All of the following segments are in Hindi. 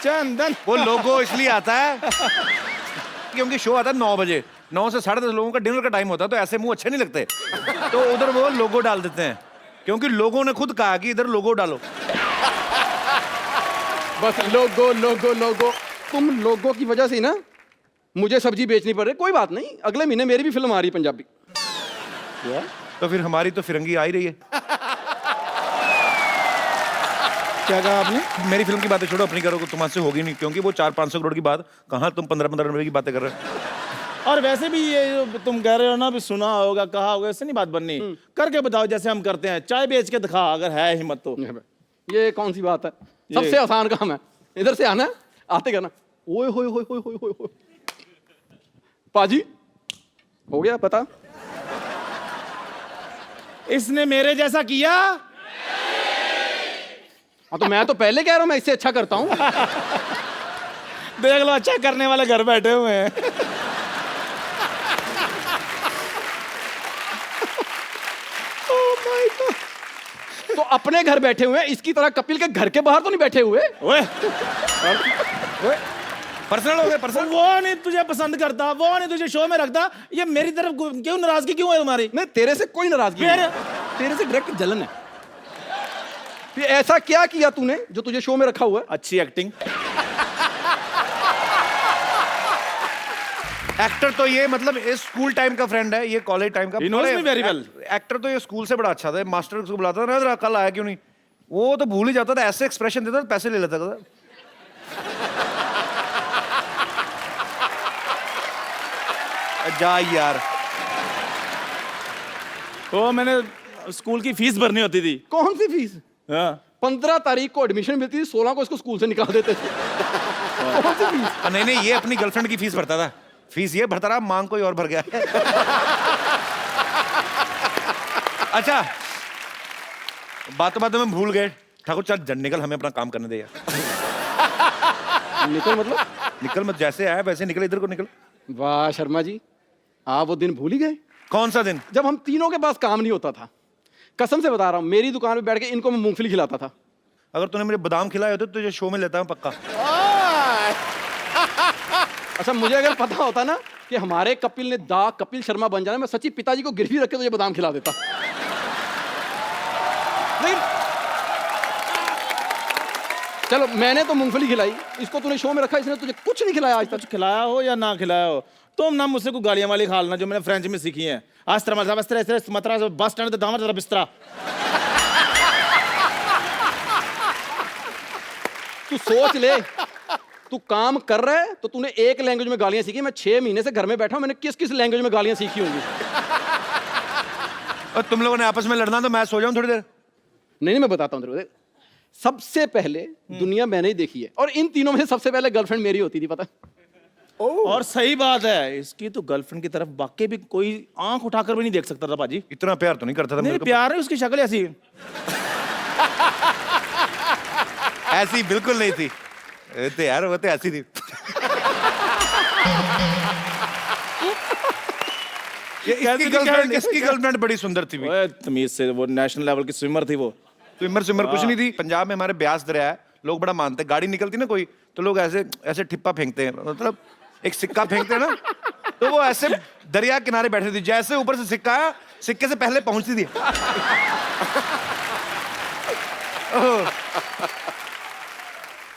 चंदन। वो लोगो इसलिए आता है क्योंकि शो आता है 9 बजे, 9 से 10:30 लोगों का डिनर का टाइम होता है, तो ऐसे मुंह अच्छे नहीं लगते, तो उधर वो लोगो डाल देते हैं, क्योंकि लोगों ने खुद कहा कि इधर लोगो डालो। बस लोगो लोगो लोगो, तुम लोगों की वजह से ही ना मुझे सब्जी बेचनी पड़ रही। कोई बात नहीं, अगले महीने मेरी भी फिल्म आ रही है पंजाबी। तो फिर हमारी तो फिरंगी आ ही रही है। क्या कहा आपने? मेरी फिल्म की बातें छोड़ो, अपनी करो, तुम्हारे होगी नहीं, क्योंकि वो 400-500 करोड़ की बात, कहाँ तुम 15-15 रुपए की बातें कर रहे हो। और वैसे भी ये जो तुम कह रहे हो ना, भी सुना होगा, कहा होगा, इससे नहीं बात बननी। करके बताओ जैसे हम करते हैं, चाय बेच के दिखा अगर है हिम्मत तो। ये कौन सी बात है, सबसे आसान काम है। इधर से आना, आते करना, ओए होए होए होए होए होए होए। पाजी हो गया पता? इसने मेरे जैसा किया। हाँ तो मैं तो पहले कह रहा हूँ मैं इससे अच्छा करता हूँ। देख लो, अच्छा करने वाले घर बैठे हुए हैं। तो अपने घर बैठे हुए हैं, इसकी तरह कपिल के घर के बाहर तो नहीं बैठे हुए। ओए, पर्सनल हो गए, पर्सनल। वो नहीं तुझे पसंद करता, वो नहीं तुझे शो में रखता, ये मेरी तरफ क्यों नाराजगी क्यों है तुम्हारी? नहीं, तेरे से कोई नाराजगी नहीं, तेरे से डायरेक्ट जलन है। ये ऐसा क्या किया तूने जो तुझे शो में रखा हुआ है? अच्छी एक्टिंग। एक्टर तो ये मतलब स्कूल टाइम का फ्रेंड है, ये कॉलेज टाइम का। He knows me very well. Actor तो ये स्कूल से बड़ा अच्छा था, मास्टर उसको बुलाता था ना, जरा कल आया क्यों नहीं, वो तो भूल ही जाता था, ऐसे एक्सप्रेशन देता था, पैसे ले लेता था। जा यार, वो मैंने स्कूल की फीस भरनी होती थी। कौन सी फीस? हाँ। 15 तारीख को एडमिशन मिलती थी, 16 को इसको स्कूल से निकाल देते थे। कौन सी फीस? नहीं नहीं, ये अपनी गर्लफ्रेंड की फीस भरता था, फीस ये भरता रहा, मांग कोई और भर गया। अच्छा, बातों बातों में भूल गए, ठाकुर चल जन निकल, हमें अपना काम करने दे यार। निकल मतलब? निकल मत, जैसे आया वैसे निकल, इधर को निकल। वाह शर्मा जी, आप वो दिन भूल ही गए कौन सा दिन? जब हम तीनों के पास काम नहीं होता था। कसम से बता रहा हूँ, मेरी दुकान पे बैठ के इनको मैं मूंगफली खिलाता था। अगर तूने मेरे बादाम खिलाए होते तो तुझे शो में लेता हूँ पक्का। अच्छा, मुझे अगर पता होता ना कि हमारे कपिल ने कपिल शर्मा बन जाना, मैं सच्ची पिताजी को गिरवी रख के तुझे बादाम खिला देता। लेकिन चलो, मैंने तो मूंगफली खिलाई, इसको तूने शो में रखा, इसने तुझे कुछ नहीं खिलाया आज तक। कुछ खिलाया हो या ना खिलाया हो, तुम ना मुझसे को गालियां वाली खा लेना जो मैंने फ्रेंच में सीखी है। अस्त्र मतरा बस स्टैंड पे दामर जरा बिस्तरा। तू सोच ले, तू काम कर रहा है तो तूने एक लैंग्वेज में गालियां सीखी। मैं 6 महीने से घर में बैठा हूं, मैंने किस किस लैंग्वेज में गालियां सीखी होंगी। और तुम लोगों ने आपस में लड़ना तो मैं सो जाऊं थोड़ी देर। नहीं, मैं बताता हूं तेरे को। सबसे पहले दुनिया मैंने ही देखी है, और इन तीनों में से सबसे पहले गर्लफ्रेंड मेरी होती थी, पता? और सही बात है, इसकी तो गर्लफ्रेंड की तरफ वाकई भी कोई आंख उठाकर भी नहीं देख सकता था पाजी। इतना प्यार तो नहीं करता था नहीं, मेरे को। प्यार है, उसकी शक्ल ऐसी ऐसी बिल्कुल नहीं थी, तो यार वो तो ऐसी थी। इसकी गर्लफ्रेंड बड़ी सुंदर थी भी। ओए, तमीज से, वो नेशनल लेवल की स्विमर थी वो। स्विमर कुछ नहीं थी। पंजाब में हमारे ब्यास दरिया है, लोग बड़ा मानते हैं, गाड़ी निकलती ना कोई तो लोग ऐसे ऐसे ठिप्पा फेंकते हैं, मतलब एक सिक्का फेंकते हैं ना, तो वो ऐसे दरिया किनारे बैठे थे, जैसे ऊपर से सिक्का आया, सिक्के से पहले पहुंचती थी।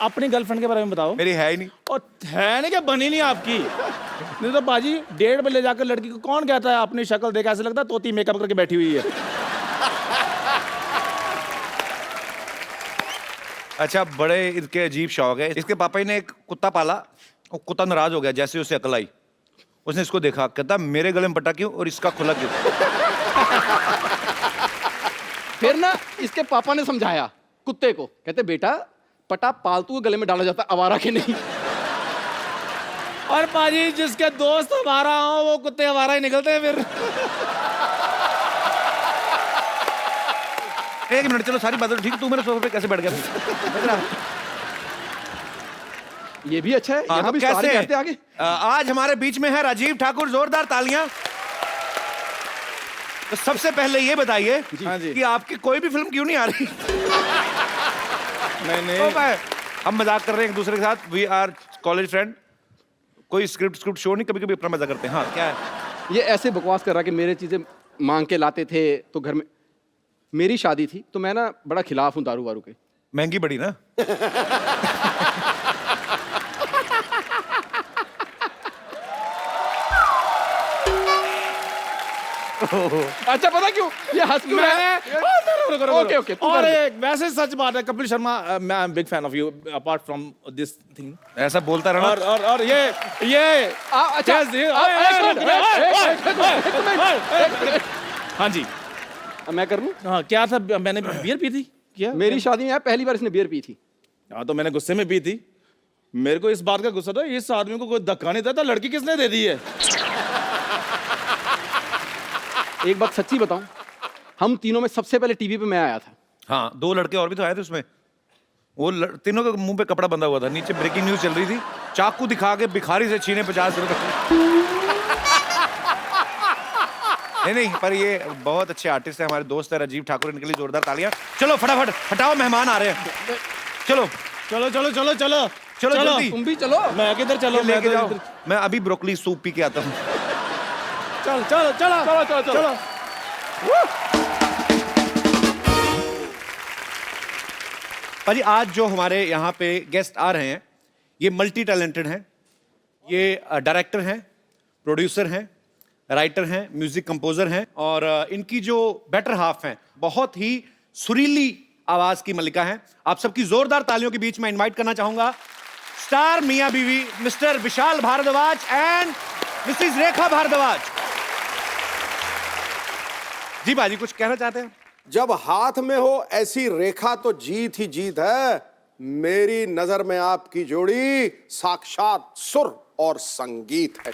अपनी गर्लफ्रेंड के बारे में बताओ। मेरी है ही नहीं। और है नहीं क्या, बनी नहीं आपकी? नहीं तो बाजी 1:30 पे ले जाकर लड़की को कौन कहता है अपनी शक्ल देख ऐसे लगता है तोती मेकअप करके बैठी हुई है। अच्छा, बड़े इसके अजीब शौक है। इसके पापा ही ने एक कुत्ता पाला, वो कुत्ता नाराज हो गया, जैसे उसे अकल आई, उसने इसको देखा, कहता मेरे गले में पटा क्यों और इसका खुला क्यों। फिर ना इसके पापा ने समझाया कुत्ते को, कहते बेटा पटा पालतू के गले में डाला जाता, आवारा के नहीं। और पाजी जिसके दोस्त हमारा हो वो कुत्ते हमारा ही निकलते हैं फिर। एक मिनट, चलो सारी बातें ठीक, तू मेरे सोफे पे कैसे बैठ गया? ये भी अच्छा है, यहाँ भी कैसे करते आगे। आज हमारे बीच में है राजीव ठाकुर, जोरदार तालियां। तो सबसे पहले ये बताइए हाँ जी। कि आपकी कोई भी फिल्म क्यों नहीं आ रही? नहीं ओ भाई, हम मजाक कर रहे हैं एक दूसरे के साथ, वी आर कॉलेज फ्रेंड, कोई स्क्रिप्ट शो नहीं, कभी कभी अपना मजा करते हैं। हाँ क्या है? ये ऐसे बकवास कर रहा कि मेरे चीजें मांग के लाते थे तो घर में, मेरी शादी थी तो मैं ना बड़ा खिलाफ हूँ दारू वारू के। महंगी बड़ी ना। अच्छा पता क्यों ये हंस क्यों रहा है? ओके ओके और एक वैसे सच बात है कपिल शर्मा, मैं I am big fan of you apart from this thing. ऐसा बोलता रहना। और ये अच्छा yes, ये- हाँ जी, मैं कर लूं? हाँ क्या था, मैंने बियर पी थी क्या? मेरी शादी में पहली बार इसने बियर पी थी। हाँ तो मैंने गुस्से में पी थी। मेरे को इस बात का गुस्सा था, इस आदमी को कोई धक्का नहीं देता, लड़की किसने दे दी है? एक बात सच्ची बताऊं, हम तीनों में सबसे पहले टीवी पे मैं आया था। हाँ 2 लड़के और भी तो आए थे उसमें, वो तीनों के मुंह पे कपड़ा बंधा हुआ था, नीचे ब्रेकिंग न्यूज चल रही थी, चाकू दिखा के भिखारी से छीने 50 रुपए। नहीं पर ये बहुत अच्छे आर्टिस्ट है, हमारे दोस्त है राजीव ठाकुर, इनके लिए जोरदार तालियां। चलो फटाफट हटाओ, मेहमान आ रहे हैं। चलो चलो चलो चलो चलो चलो जल्दी। तुम भी चलो। मैं किधर चलो, लेके मैं जाओ, मैं अभी ब्रोकली सूप पी के आता हूँ। चल चलो चलो चलो चलो चलो चलो। भाजी आज जो हमारे यहाँ पे गेस्ट आ रहे हैं ये मल्टी टैलेंटेड हैं, ये डायरेक्टर हैं, प्रोड्यूसर हैं, राइटर हैं, म्यूजिक कंपोजर हैं, और इनकी जो बेटर हाफ हैं बहुत ही सुरीली आवाज की मलिका हैं। आप सबकी जोरदार तालियों के बीच में इनवाइट करना चाहूंगा स्टार मियां बीवी mister Vishal Bhardwaj and missus Rekha Bhardwaj. जी बाजी कुछ कहना चाहते हैं? जब हाथ में हो ऐसी रेखा तो जीत ही जीत है। मेरी नजर में आपकी जोड़ी साक्षात सुर और संगीत है।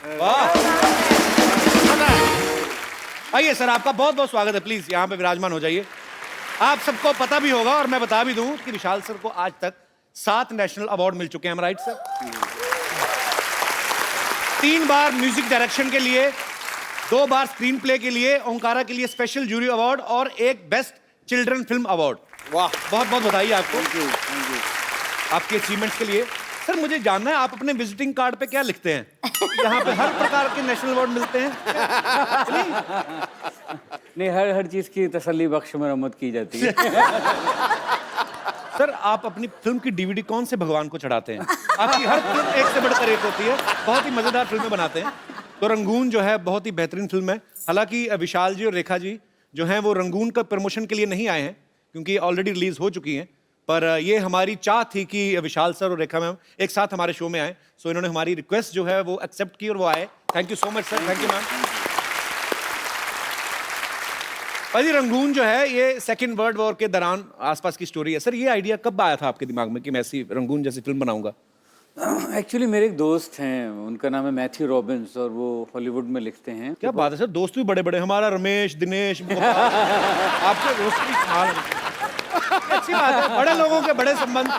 आइए सर, आपका बहुत बहुत स्वागत है, प्लीज यहाँ पे विराजमान हो जाइए। आप सबको पता भी होगा और मैं बता भी दूं कि विशाल सर को आज तक 7 नेशनल अवार्ड मिल चुके हैं, राइट सर? 3 बार म्यूजिक डायरेक्शन के लिए, 2 बार स्क्रीन प्ले के लिए, ओंकारा के लिए स्पेशल जूरी अवार्ड और एक बेस्ट चिल्ड्रन फिल्म अवार्ड। वाह, बहुत बहुत बधाई आपको आपके अचीवमेंट्स के लिए। सर मुझे जानना है आप अपने विजिटिंग कार्ड पे क्या लिखते हैं? यहाँ पे हर प्रकार के नेशनल अवार्ड मिलते हैं? नहीं, हर चीज की तसल्ली बख्श मरम्मत की जाती है। सर आप अपनी फिल्म की डीवीडी कौन से भगवान को चढ़ाते हैं? आपकी हर फिल्म एक से बढ़कर एक होती है, बहुत ही मजेदार फिल्में बनाते हैं। तो रंगून जो है बहुत ही बेहतरीन फिल्म है। हालांकि विशाल जी और रेखा जी जो हैं वो रंगून का प्रमोशन के लिए नहीं आए हैं क्योंकि ऑलरेडी रिलीज हो चुकी हैं, पर ये हमारी चाह थी कि विशाल सर और रेखा मैम एक साथ हमारे शो में आए। सो इन्होंने हमारी रिक्वेस्ट जो है वो एक्सेप्ट की और वो आए। Thank you so much sir, thank you ma'am. भाई रंगून जो है ये सेकेंड वर्ल्ड वॉर के दौरान आसपास की स्टोरी है। सर ये आइडिया कब आया था आपके दिमाग में कि मैं ऐसी रंगून जैसी फिल्म बनाऊंगा? एक्चुअली मेरे एक दोस्त हैं, उनका नाम है मैथ्यू रॉबिन्स और वो हॉलीवुड में लिखते हैं। क्या बात है सर, दोस्त भी बड़े बड़े, हमारा रमेश, दिनेश, आपके दोस्त भी कमाल हैं। अच्छी बात है, बड़े लोगों के बड़े संबंध,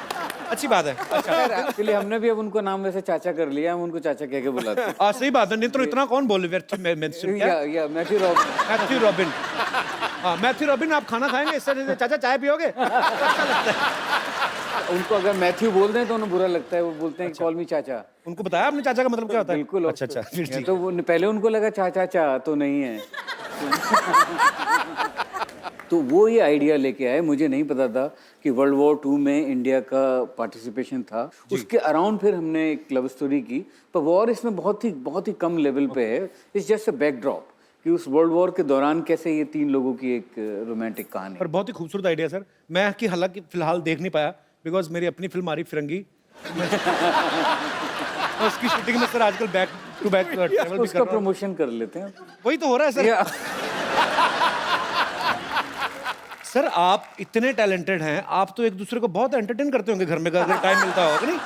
अच्छी बात है। अच्छा एक्चुअली हमने भी अब उनको नाम वैसे चाचा कर लिया, हम उनको चाचा कह के बुलाते हैं। सही बात है, नहीं तो इतना कौन बोले? या मैथ्यू रॉबिन। मैथ्यू रॉबिन, हाँ मैथ्यू रॉबिन, आप खाना खाएंगे इस तरह से? चाचा चाय पियोगे? अच्छा लगता है। उनको अगर मैथ्यू बोल दें तो उन्हें बुरा लगता है, वो बोलते हैं कॉल मी चाचा। उनको बताया आपने चाचा का मतलब क्या होता है? बिल्कुल। अच्छा अच्छा, फिर ठीक। तो वो पहले उनको लगा चाचा चा तो नहीं है। तो वो ये आइडिया लेके आए, मुझे नहीं पता था कि वर्ल्ड वॉर 2 में इंडिया का पार्टिसिपेशन था। उसके अराउंड फिर हमने एक लव स्टोरी की, पर वॉर इसमें बहुत ही कम लेवल पे है। इट्स जस्ट अ बैकड्रॉप कि उस वर्ल्ड वॉर के दौरान कैसे ये 3 लोगों की एक रोमांटिक कहानी। पर बहुत ही खूबसूरत आइडिया सर। मैं कि हालांकि फिलहाल देख नहीं पाया बिकॉज मेरी अपनी फिल्म आ रही फिरंगी। उसकी शूटिंग में सर आजकल बैक टू बैक ट्रैवल भी कर उसका रहा हूं। प्रमोशन कर लेते हैं। वही तो हो रहा है सर। सर आप इतने टैलेंटेड हैं, आप तो एक दूसरे को बहुत एंटरटेन करते होंगे घर में, अगर टाइम मिलता होगा नहीं?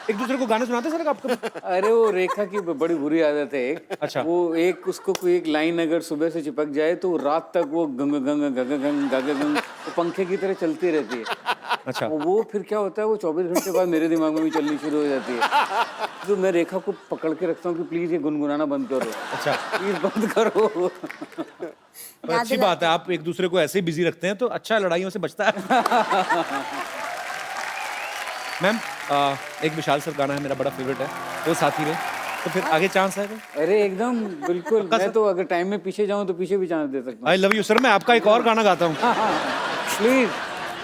एक दूसरे को गाने सुनाते सर आपको? अरे वो रेखा की बड़ी बुरी आदत है एक। अच्छा। वो एक उसको कोई एक लाइन अगर सुबह से चिपक जाए तो रात तक वो गंग गंग गंग गंग गंग गंग वो पंखे की तरह चलती रहती है। अच्छा। वो फिर क्या होता है, वो 24 घंटे बाद मेरे दिमाग में भी चलनी शुरू हो जाती है। तो मैं रेखा को पकड़ के रखता हूँ कि प्लीज ये गुनगुनाना बंद करो। अच्छा, प्लीज बंद करो। पर अच्छी बात है, आप एक दूसरे को ऐसे ही बिजी रखते हैं तो अच्छा, लड़ाइयों से बचता है। मैम एक विशाल सर गाना है मेरा बड़ा फेवरेट है, वो साथी में, तो फिर आगे चांस है? अरे एकदम बिल्कुल, मैं तो अगर टाइम में पीछे जाऊं तो पीछे भी चांस दे सकता आई लव यू सर, मैं आपका एक और गाना गाता हूँ। हूं। प्लीज,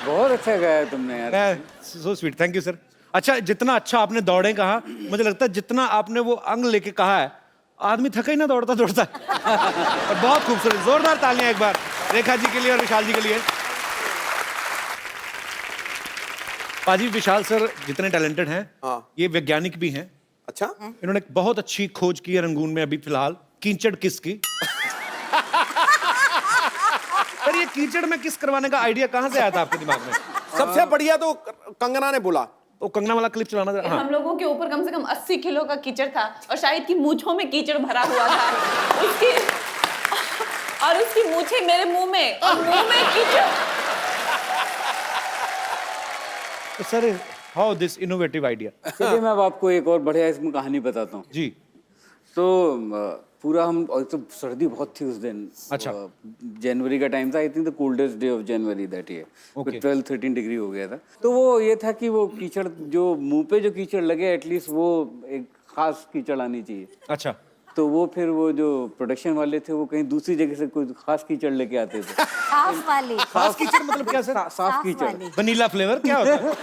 बहुत अच्छा गाया तुमने यार। So sweet, thank you sir. अच्छा, जितना अच्छा आपने दौड़े कहा, मुझे लगता है जितना आपने वो अंग लेके कहा है, आदमी थका ही ना दौड़ता दौड़ता। और बहुत खूबसूरत, जोरदार तालियां एक बार रेखा जी के लिए और विशाल जी के लिए। पाजी, विशाल सर जितने टैलेंटेड हैं, हाँ। ये वैज्ञानिक भी हैं। अच्छा, इन्होंने एक बहुत अच्छी खोज की है रंगून में अभी फिलहाल, कीचड़ किस की। सर ये कीचड़ में किस करवाने का आइडिया कहाँ से आया था आपके दिमाग में? सबसे बढ़िया तो कंगना ने बोला। वो कंगना वाला क्लिप चलाना था। हाँ। हम लोगों के ऊपर कम से कम 80 किलो का कीचड़ था और शायद की मूंछों में कीचड़ भरा हुआ था। उसकी मूंछें मेरे मुंह में और मुंह में कीचड़। तो sir how this innovative idea? चलिए मैं अब आपको एक और बढ़िया इसमें कहानी बताता हूँ। जी। तो पूरा हम, और तो सर्दी बहुत थी उस दिन। अच्छा। जनवरी का टाइम था, I think the coldest day of January that year. Okay. 12-13 degree हो गया था। तो वो ये था कि वो कीचड़ जो मुंह पे जो कीचड़ लगे, एटलीस्ट वो एक खास कीचड़ आनी चाहिए। अच्छा। तो वो फिर वो जो प्रोडक्शन वाले थे वो कहीं दूसरी जगह से कोई खास कीचड़ लेके आते थे। साफ वाली। खास कीचड़ मतलब क्या सर? साफ कीचड़, वाली। वनीला फ्लेवर क्या होता है?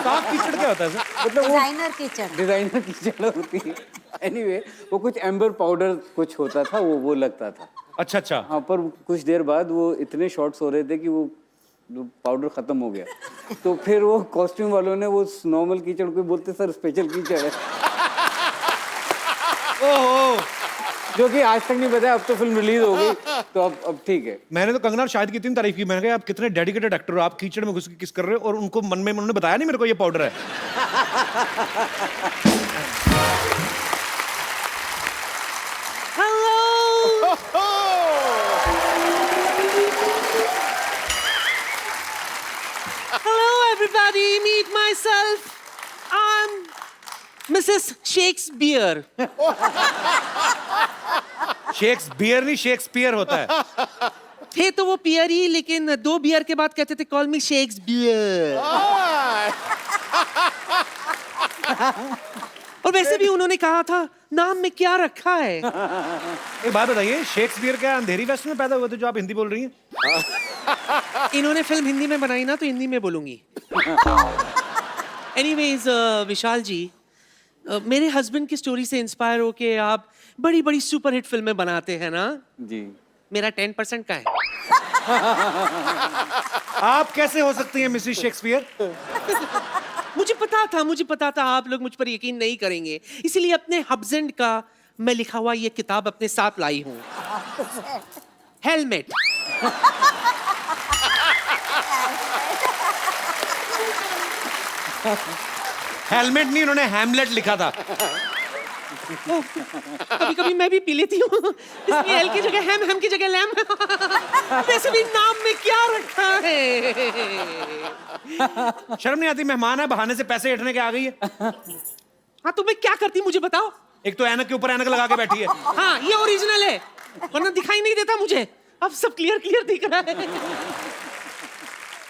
साफ कीचड़ क्या होता है सर? मतलब वो डिजाइनर किचन। डिजाइनर कीचड़ होती है। एनीवे, वो कुछ एम्बर पाउडर कुछ होता था, वो लगता था। अच्छा अच्छा। हाँ, पर कुछ देर बाद वो इतने शॉट्स हो रहे थे कि वो पाउडर खत्म हो गया। तो फिर वो कॉस्ट्यूम वालों ने वो नॉर्मल कीचड़ को बोलते सर स्पेशल कीचड़ है। ओहो, जो कि आज तक नहीं बताया, अब तो फिल्म रिलीज हो गई तो अब ठीक है। मैंने तो कंगना और शाहिद की इतनी तारीफ की, मैंने कहा आप कितने डेडिकेटेड एक्टर हो, आप कीचड़ में घुस के किस कर रहे हो, और उनको मन में उन्होंने बताया नहीं मेरे को ये पाउडर है। Hello, everybody. Meet myself. I'm Mrs. Shakespeare. Shakespeare नहीं, शेक्सपियर होता है। थे तो वो पियर ही, लेकिन 2 बियर के बाद कहते थे कॉल मी शेक्सपियर। और वैसे भी उन्होंने कहा था नाम में क्या रखा है। एक बात बताइए, शेक्सपियर क्या अंधेरी वेस्ट में पैदा हुए थे जो आप हिंदी बोल रही हैं? इन्होंने फिल्म हिंदी में बनाई ना, तो हिंदी में बोलूंगी। एनीवेज विशाल जी, मेरे हस्बैंड की स्टोरी से इंस्पायर होके आप बड़ी बड़ी सुपरहिट फिल्में बनाते हैं ना। जी। मेरा 10% का है। आप कैसे हो सकती हैं मिसेस शेक्सपियर? मुझे पता था आप लोग मुझ पर यकीन नहीं करेंगे, इसीलिए अपने हस्बैंड का मैं लिखा हुआ ये किताब अपने साथ लाई हूँ। हेलमेट। हेलमेट नहीं, उन्होंने हैमलेट लिखा था। कभी कभी मैं भी पी लेती हूँ, इसलिए एल की जगह हैम की जगह लैम। वैसे भी नाम में क्या रखा है। शर्म नहीं आती? मेहमान है, बहाने से पैसे हटने के आ गई है। हाँ, तो मैं क्या करती मुझे बताओ। एक तो ऐनक के ऊपर ऐनक लगा के बैठी है। हाँ, ये ओरिजिनल है, वरना दिखाई नहीं देता मुझे। अब सब क्लियर दिख रहा है।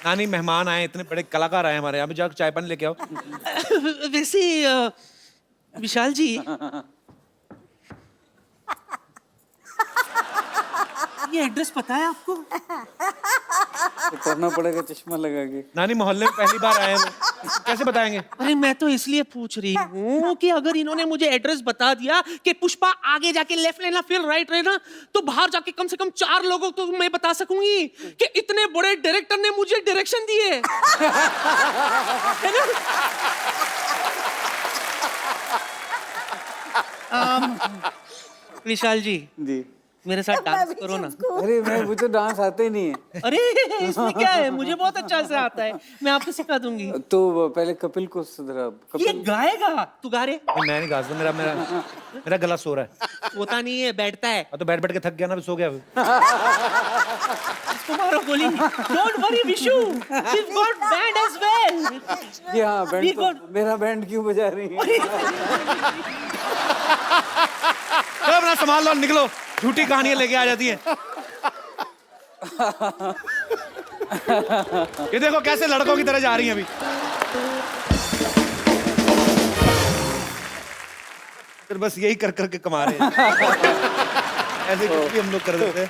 नानी, मेहमान आए, इतने बड़े कलाकार आए हमारे यहाँ पे, जाकर चाय पानी लेके आओ। वैसे विशाल जी, ये एड्रेस पता है आपको? तो करना पड़ेगा चश्मा लगा के। नानी, मोहल्ले में पहली बार आए हैं, कैसे बताएंगे? अरे मैं तो इसलिए पूछ रही हूँ कि अगर इन्होंने मुझे एड्रेस बता दिया कि पुष्पा आगे जाके लेफ्ट लेना फिर राइट लेना, तो बाहर जाके कम से कम 4 लोगों को मैं बता सकूंगी कि इतने बड़े डायरेक्टर ने मुझे डायरेक्शन दिए। है ना? विशाल जी, मेरे साथ डांस करो ना। अरे मुझे डांस आते ही नहीं है। अरे इसमें क्या है, मुझे बहुत अच्छा से आता है, मैं आपको सिखा दूंगी। तो पहले कपिल को सुधरा। ये गाएगा, तू गा रे। मैं नहीं गा सकता, मेरा गला सो रहा है। होता नहीं है, बैठता है। तो बैठ बैठ के थक गया ना, सो गया। इसको मारो गोली। Don't worry, Vishu. We've got band as well. जी हाँ, We बैंड got- मेरा बैंड क्यों बजा रही है? तो अपना संभाल लो, निकलो, झूठी कहानियां लेके आ जाती हैं। ये देखो कैसे लड़कों की तरह जा रही हैं अभी। फिर बस यही कर करके कमा रहे हैं। ऐसे कुछ भी हम लोग कर देते हैं।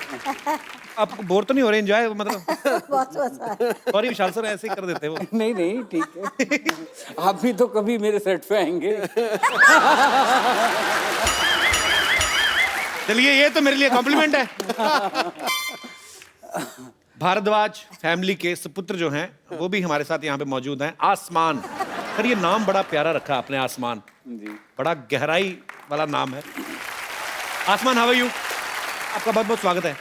आपको बोर तो नहीं हो रहे? एंजॉय मतलब बहुत मजा आया। सॉरी विशाल सर, ऐसे ही कर देते हैं वो। नहीं नहीं ठीक है। आप भी तो कभी मेरे सेट पे आएंगे। चलिए, ये तो मेरे लिए कॉम्प्लीमेंट है। भारद्वाज फैमिली के सुपुत्र जो हैं वो भी हमारे साथ यहाँ पे मौजूद हैं। आसमान, सर ये नाम बड़ा प्यारा रखा है आपने, आसमान। जी बड़ा गहराई वाला नाम है। आसमान, हाउ आर यू? आपका बहुत बहुत स्वागत है।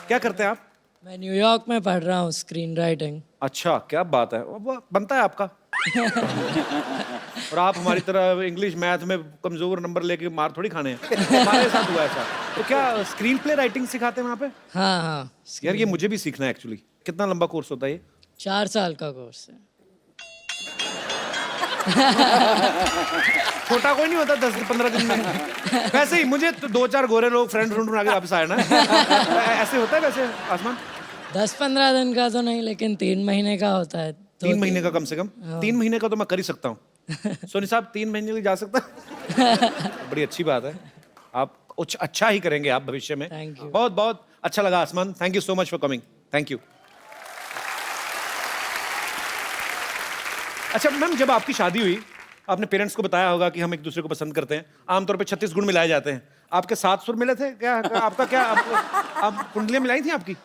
क्या करते हैं आप? मैं न्यूयॉर्क में पढ़ रहा हूँ स्क्रीन राइटिंग। अच्छा, क्या बात है। वो बनता है आपका। और आप हमारी तरह इंग्लिश मैथ में कमजोर नंबर लेके मार थोड़ी खाने हैं। हमारे साथ हुआ ऐसा। तो क्या स्क्रीन प्ले राइटिंग सिखाते हैं वहाँ पे? हाँ हाँ, यार ये मुझे भी सीखना है एक्चुअली। कितना लंबा कोर्स होता है ये? 4 साल का कोर्स है। छोटा कोई नहीं होता 10-15 दिन में। वैसे ही मुझे तो 2-4 गोरे लोग फ्रेंड बना के वापस आए ना। ऐसे होता है वैसे आसमान? 10-15 दिन का तो नहीं, लेकिन 3 महीने का होता है। 3 महीने का कम से कम। 3 महीने का तो मैं कर ही सकता हूँ। सोनी साहब 3 महीने के जा सकता? बड़ी अच्छी बात है। आप कुछ अच्छा ही करेंगे आप भविष्य में। Thank you. बहुत बहुत अच्छा लगा आसमान। Thank you so much for coming. Thank you. अच्छा मैम, जब आपकी शादी हुई आपने पेरेंट्स को बताया होगा कि हम एक दूसरे को पसंद करते हैं। आमतौर पे 36 गुण मिलाए जाते हैं। आपके 7 सुर मिले थे क्या? आपका क्या आप कुंडलियां मिलाई थी आपकी?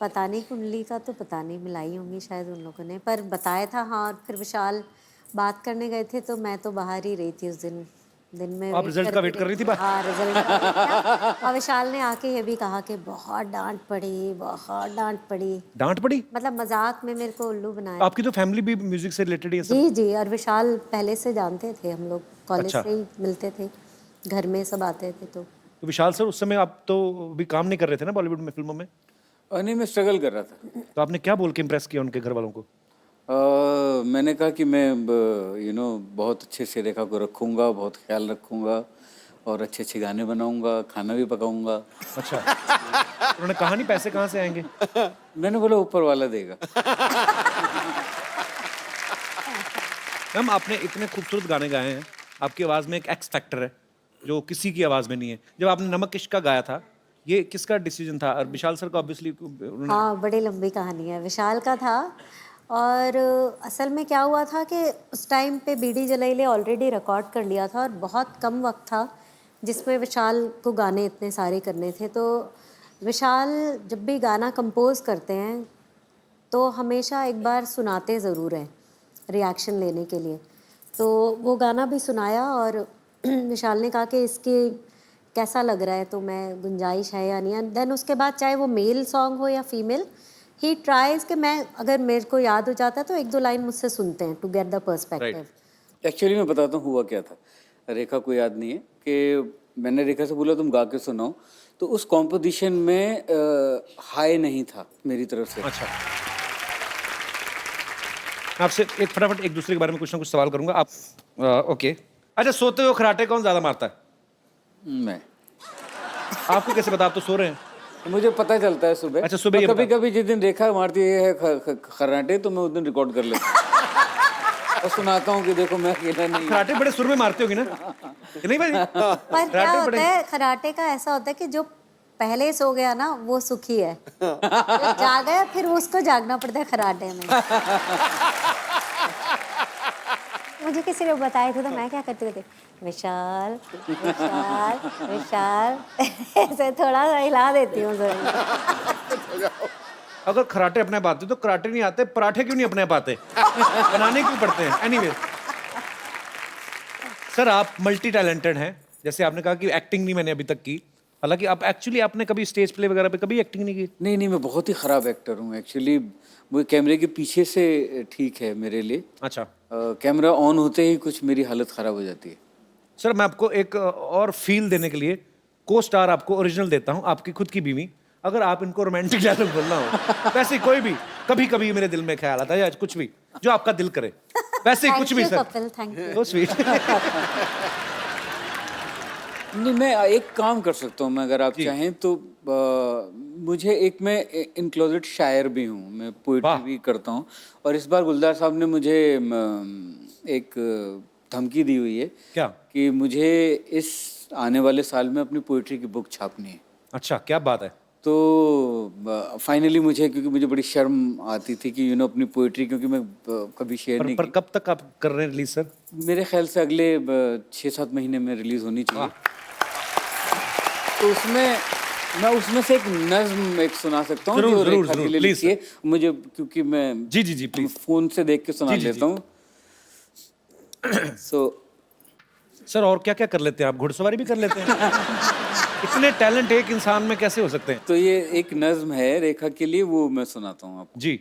पता नहीं, कुंडली का तो पता नहीं, मिलाई होंगी शायद उन लोगों ने, पर बताया था। हाँ, और फिर विशाल बात करने गए थे तो मैं तो बाहर ही रही थी उस दिन में। आप रिजल्ट का वेट कर रही थी बाहर? हाँ, रिजल्ट। और विशाल ने आके ये भी कहा कि बहुत डांट पड़ी, बहुत डांट पड़ी। डांट पड़ी? मतलब मजाक में मेरे को उल्लू बनाया। आपकी तो फैमिली भी म्यूजिक से रिलेटेड ही है सब। जी जी, और विशाल पहले से जानते थे, हम लोग कॉलेज अच्छा। से ही मिलते थे, घर में सब आते थे। तो विशाल सर उस समय आप तो भी काम नहीं कर रहे थे ना बॉलीवुड में, फिल्मों में? नहीं, मैं स्ट्रगल कर रहा था। तो आपने क्या बोल के इम्प्रेस किया उनके घर वालों को? मैंने कहा कि मैं बहुत अच्छे से रेखा को रखूँगा, बहुत ख्याल रखूँगा और अच्छे अच्छे गाने बनाऊँगा, खाना भी पकाऊँगा। अच्छा। उन्होंने कहा नहीं पैसे कहाँ से आएंगे? मैंने बोला ऊपर वाला देगा। मैम आपने इतने खूबसूरत गाने गाए हैं, आपकी आवाज़ में एक एक्स फैक्टर है जो किसी की आवाज़ में नहीं है। जब आपने नमक इश्क का गाया था, ये किसका डिसीजन था? और विशाल सर का ऑब्वियसली उन्होंने... हाँ, बड़ी लंबी कहानी है। विशाल का था। और असल में क्या हुआ था कि उस टाइम पे बीडी जलाइले ऑलरेडी रिकॉर्ड कर लिया था और बहुत कम वक्त था जिसमें विशाल को गाने इतने सारे करने थे। तो विशाल जब भी गाना कंपोज करते हैं तो हमेशा एक बार सुनाते ज़रूर हैं रिएक्शन लेने के लिए। तो वो गाना भी सुनाया और विशाल ने कहा कि इसके कैसा लग रहा है, तो मैं गुंजाइश है या नहीं। एंड देन उसके बाद चाहे वो मेल सॉन्ग हो या फीमेल, ही ट्राइज कि मैं अगर मेरे को याद हो जाता है तो 1-2 लाइन मुझसे सुनते हैं to get the perspective. Actually मैं बताता हूँ हुआ क्या था। रेखा को याद नहीं है कि मैंने रेखा से बोला तुम गा के सुनाओ, तो उस कॉम्पोजिशन में हाई नहीं था मेरी तरफ से। अच्छा, मैं आपसे एक फटाफट एक दूसरे के बारे में कुछ ना कुछ सवाल करूंगा। आप ओके। अच्छा, सोते हो खराटे कौन ज्यादा मारता है? मैं। आपको कैसे पता? आप तो सो रहे हैं। मुझे पता चलता है सुबह। अच्छा, सुबह ये कभी कभी जिस दिन रेखा मारती है खराटे तो मैं उस दिन रिकॉर्ड कर लेता हूँ और सुनाता हूँ कि देखो मैं अकेला नहीं। खराटे बड़े सुर में मारते होगी ना, कि नहीं भाई? पर क्या होता है, खराटे का ऐसा होता है कि जो पहले सो गया ना वो सुखी है, जो जाग गया फिर उसको जागना पड़ता है खराटे में। मुझे किसी ने बताया था तो मैं क्या करती थी, विशाल विशाल विशाल ऐसे थोड़ा सा हिला देती हूँ। अगर खराटे अपने आप आते तो कराटे नहीं आते, पराठे क्यों नहीं अपने आप आते? बनाने क्यों पड़ते हैं? एनीवे सर, आप मल्टी टैलेंटेड हैं। जैसे आपने कहा कि एक्टिंग नहीं मैंने अभी तक की, हालांकि आप एक्चुअली आपने कभी स्टेज प्ले वगैरह पे कभी एक्टिंग नहीं की? नहीं नहीं, मैं बहुत ही ख़राब एक्टर हूँ एक्चुअली। वो कैमरे के पीछे से ठीक है मेरे लिए। अच्छा। कैमरा ऑन होते ही कुछ मेरी हालत ख़राब हो जाती है। सर मैं आपको एक और फील देने के लिए को स्टार आपको ओरिजिनल देता हूँ, आपकी खुद की बीवी। अगर आप इनको रोमांटिक डायलॉग बोलना हो, वैसे कोई भी, कभी कभी मेरे दिल में ख्याल आता है, आज कुछ भी जो आपका दिल करे, वैसे कुछ भी sir. Thank you. So sweet। नहीं, मैं एक काम कर सकता हूँ मैं, अगर आप चाहें तो। मुझे एक, मैं इन क्लोजेट शायर भी हूँ, मैं पोइट्री भी करता हूँ। और इस बार गुलजार साहब ने मुझे एक धमकी दी हुई है क्या? कि मुझे इस आने वाले साल में अपनी पोइट्री की बुक छापनी है। अच्छा, क्या बात है। तो फाइनली मुझे, क्योंकि मुझे बड़ी शर्म आती थी कि अपनी पोइट्री, क्योंकि मैं कभी शेयर नहीं पर कब तक आप कर रहे हैं रिलीज सर? मेरे ख्याल से अगले 6-7 महीने में रिलीज होनी चाहिए। तो मैं उसमें से एक नज्म एक सुना सकता हूँ जो रेखा के लिए लिखी है मुझे, क्योंकि मैं जी प्लीज फोन से देख के सुना लेता हूँ। सर और क्या क्या कर लेते हैं आप? घुड़सवारी भी कर लेते हैं? इतने टैलेंट एक इंसान में कैसे हो सकते हैं? तो ये एक नज्म है रेखा के लिए, वो मैं सुनाता हूँ आपको। जी।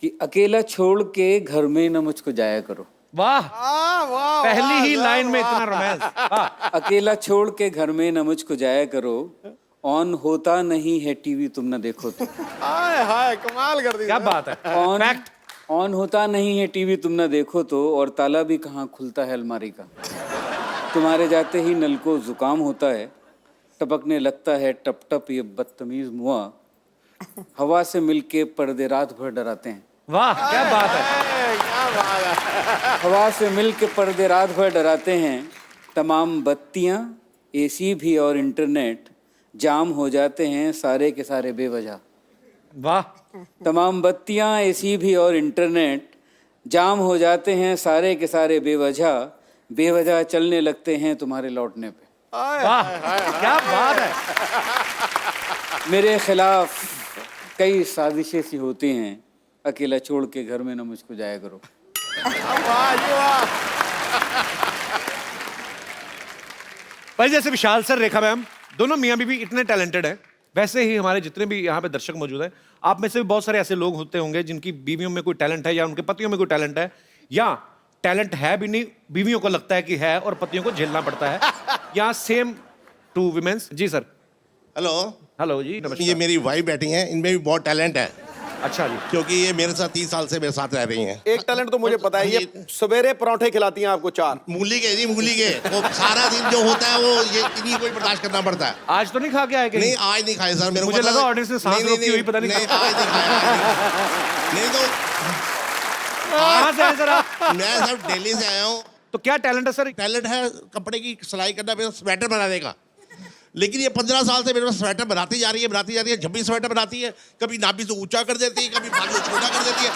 कि अकेला छोड़ के घर में न मुझको जाया करो। वाह, पहली ही लाइन में इतना रोमांस। अकेला छोड़ के घर में न मुझको जाया करो, ऑन होता नहीं है टीवी तुम न देखो तो। हाय हाय, कमाल कर दी। क्या बात है। ऑन होता नहीं है टीवी तुम न देखो तो, और ताला भी कहाँ खुलता है अलमारी का। तुम्हारे जाते ही नल को जुकाम होता है, टपकने लगता है टप टप ये बदतमीज मुआ। हवा से मिलके पर्दे रात भर डराते हैं। वाह, क्या बात है। हवा से मिलके पर्दे रात भर डराते हैं, तमाम बत्तियां, एसी भी और इंटरनेट जाम हो जाते हैं सारे के सारे बेवजह। वाह। तमाम बत्तियां, एसी भी और इंटरनेट जाम हो जाते हैं सारे के सारे बेवजह चलने लगते हैं तुम्हारे लौटने पे। वाह, क्या बात है। मेरे खिलाफ कई साजिशें सी होती हैं, अकेला छोड़ के घर में न मुझको जाया करो। भाई जैसे विशाल सर, रेखा मैम, दोनों मियाँ बीवी इतने टैलेंटेड हैं, वैसे ही हमारे जितने भी यहाँ पे दर्शक मौजूद हैं, आप में से भी बहुत सारे ऐसे लोग होते होंगे जिनकी बीवियों में कोई टैलेंट है या उनके पतियों में कोई टैलेंट है, या टैलेंट है भी नहीं, बीवियों को लगता है कि है और पतियों को झेलना पड़ता है। या सेम टू विमेंस। जी सर। हेलो। हेलो जी, नमस्कार। ये मेरी वाइफ बैठी हैं, इनमें भी बहुत टैलेंट है। अच्छा जी। क्योंकि ये मेरे साथ 30 साल से मेरे साथ रह रही हैं। एक टैलेंट तो मुझे पता है, ये सवेरे पराठे खिलाती हैं आपको 4 मूली के जी, मूली के। वो सारा दिन जो होता है वो ये इन्हीं को बर्दाश्त करना पड़ता है। आज तो नहीं खा के आए? नहीं, आज नहीं खाए सर। मेरे को मुझे लगा ऑडियंस ने सांस रोकी हुई, पता नहीं। आज नहीं खाया। नहीं तो कहाँ से आए सर आप? मैं सर दिल्ली से आया हूँ। तो क्या टैलेंट है सर? टैलेंट है कपड़े की सिलाई करना, मेरा स्वेटर बनाने का। लेकिन ये 15 साल से मेरे पास स्वेटर बनाती जा रही है, जब भी स्वेटर बनाती है कभी नाभि से ऊंचा कर देती है, कभी बाजू छोटा कर देती है।